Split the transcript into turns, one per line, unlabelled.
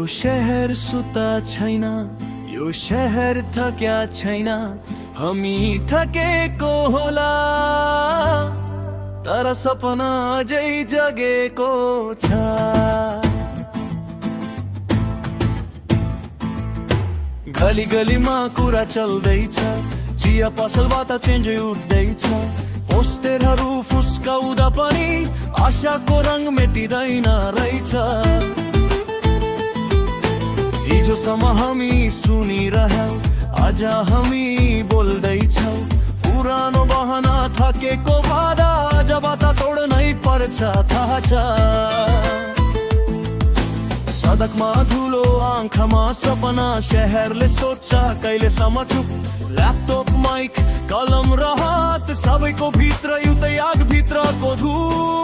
शहर सुता छैन, यो शहर थक्या छैन, हामी थकेको होला, तर सपना अझै जगेको छ। गली गलीमा कुरा चल्दैछ, चिया पसलबाट चेन्ज उठ्दैछ, पोस्टरहरू फुस्काउँदा पनि आशाको रङ मेटिँदैन रहेछ। हिजोसम्म हामी सुनिरह्यौं, आज हामी बोल्दैछौं, पुरानो बहाना थकेको वादा आजबाट तोड्नै पर्छ थाहा छ। सडकमा धुलो, आँखामा सपना, शहरले सोध्छ कहिलेसम्म चुप। ल्यापटप, माइक, कलम र हात सबैको भित्र एउटै आग भित्रको धुप।